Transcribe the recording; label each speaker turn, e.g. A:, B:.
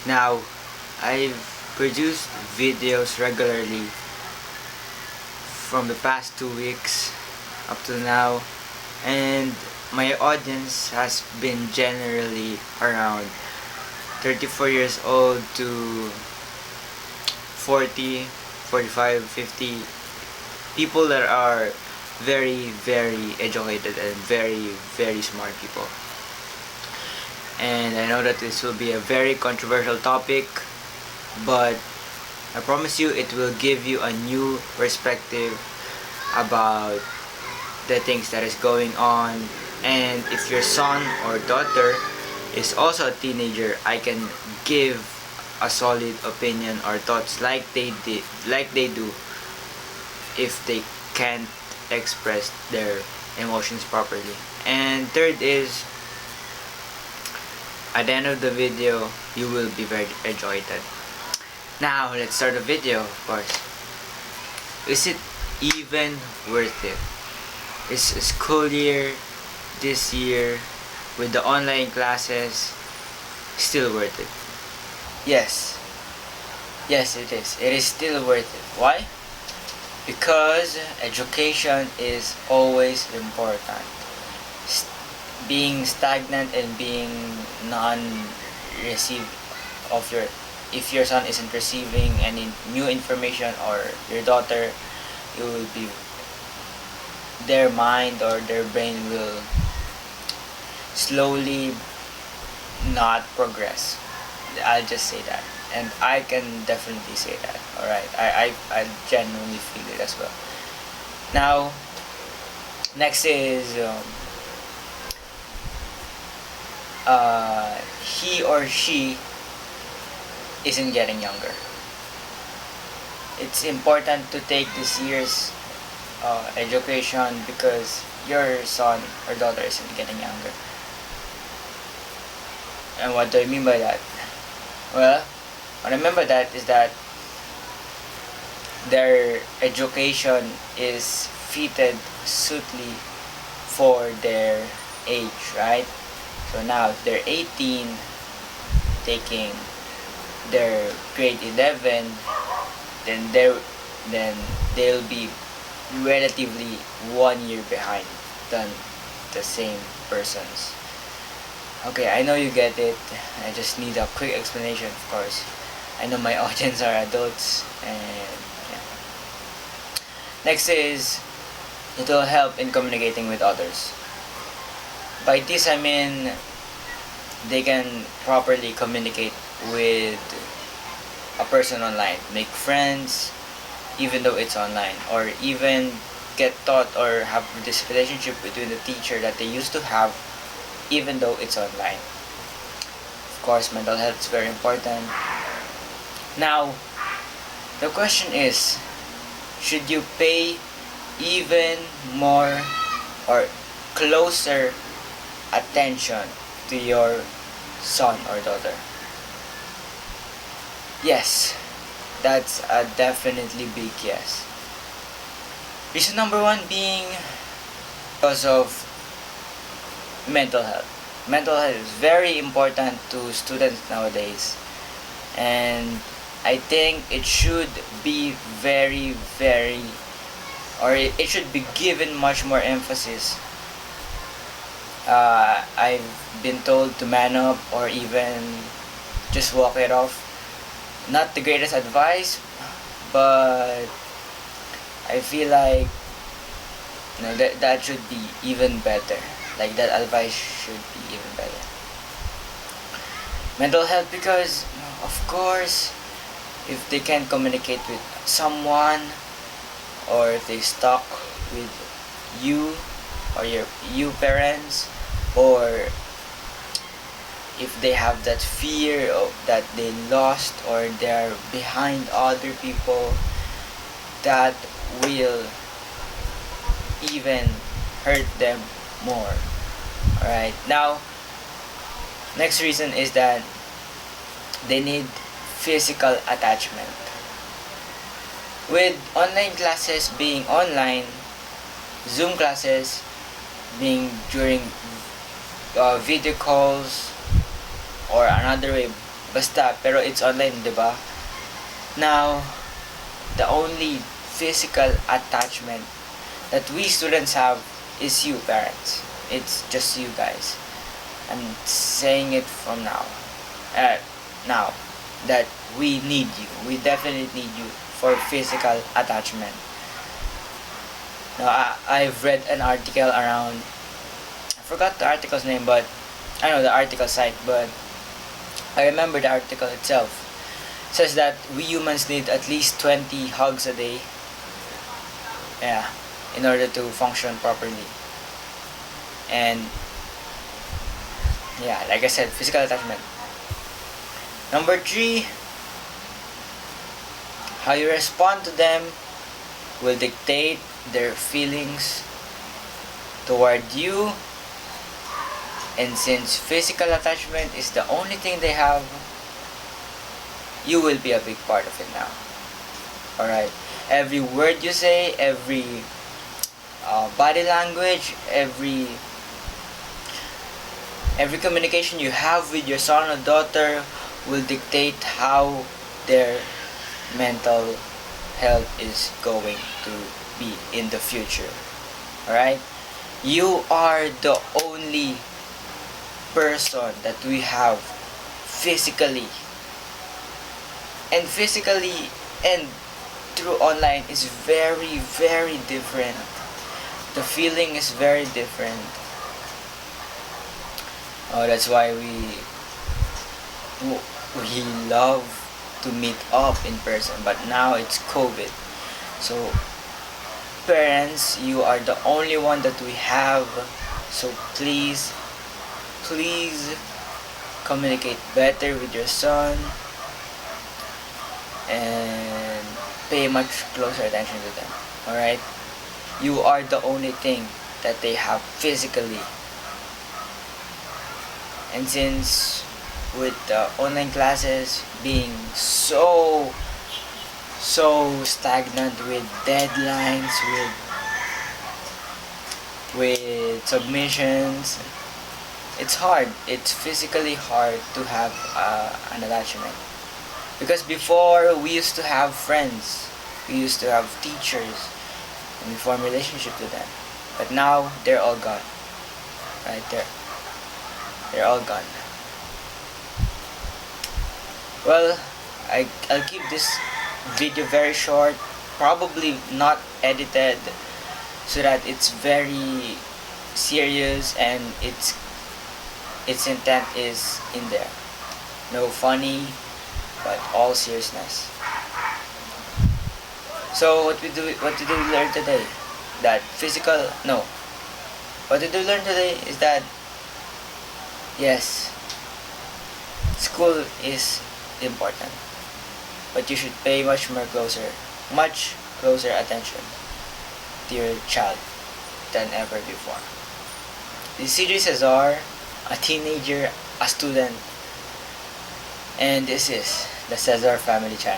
A: Now, I've produced videos regularly from the past 2 weeks up to now, and my audience has been generally around 34 years old to 40, 45, 50 people that are very, very educated and very, very smart people. And I know that this will be a very controversial topic, but I promise you it will give you a new perspective about the things that is going on. And if your son or daughter is also a teenager, I can give a solid opinion or thoughts like they do if they can't express their emotions properly. And third is, at the end of the video, you will be very enjoyed. Now, let's start the video, of course. Is it even worth it? Is school year this year with the online classes still worth it? Yes. Yes, it is. It is still worth it. Why? Because education is always important. Being stagnant and being non-receive of your, if your son isn't receiving any new information, or your daughter, you will be, their mind or their brain will slowly not progress. I'll just say that, and I can definitely say that. Alright, I genuinely feel it as well. Now, next is he or she isn't getting younger. It's important to take this year's education because your son or daughter isn't getting younger. And what do I mean by that? Well, what I mean by that is that their education is fitted suitably for their age, right? So now, if they're 18, taking their grade 11, then they'll be relatively 1 year behind than the same persons. Okay, I know you get it. I just need a quick explanation, of course. I know my audience are adults, and yeah. Next is, it will help in communicating with others. By this I mean they can properly communicate with a person online, make friends even though it's online, or even get taught or have this relationship between the teacher that they used to have even though it's online. Of course, mental health is very important. Now, the question is, should you pay even more or closer attention to your son or daughter? Yes, that's a definitely big yes. Reason number one being because of mental health. Mental health is very important to students nowadays, and I think it should be very, or it should be given much more emphasis. I've been told to man up or even just walk it off. Not the greatest advice, but I feel like that should be even better. Like, that advice should be even better. Mental health, because of course, if they can't communicate with someone, or if they stuck with you or you parents, or if they have that fear of that they lost or they're behind other people, that will even hurt them more. Alright, now, next reason is that they need physical attachment. With online classes being online, Zoom classes being during video calls, or another way, basta, pero it's online, di ba? Now, the only physical attachment that we students have is you, parents. It's just you guys. I'm saying it from now. Now that we need you. We definitely need you for physical attachment. Now, I've read an article around, I forgot the article's name, but I know the article site, but I remember the article itself. It says that we humans need at least 20 hugs a day, yeah, in order to function properly. And yeah, like I said, physical attachment. Number 3, how you respond to them will dictate their feelings toward you. And since physical attachment is the only thing they have, you will be a big part of it now. Alright? Every word you say, every body language, every communication you have with your son or daughter will dictate how their mental health is going to be in the future. Alright? You are the only person that we have physically. And physically and through online is very, very different. The feeling is very different. Oh, that's why we love to meet up in person, but now it's COVID. So parents, you are the only one that we have. So please communicate better with your son and pay much closer attention to them. Alright? You are the only thing that they have physically. And since with the online classes being so stagnant with deadlines, with submissions, it's hard. It's physically hard to have an attachment. Because before, we used to have friends, we used to have teachers, and we form relationships with them. But now, they're all gone. Right? They're all gone. Well, I'll keep this video very short, probably not edited, so that it's very serious and its intent is in there. No funny, but all seriousness. So what did we learn today? That what did we learn today is that yes, school is important, but you should pay much closer attention to your child than ever before. This is Cesar, a teenager, a student, and this is the Cesar Family Channel.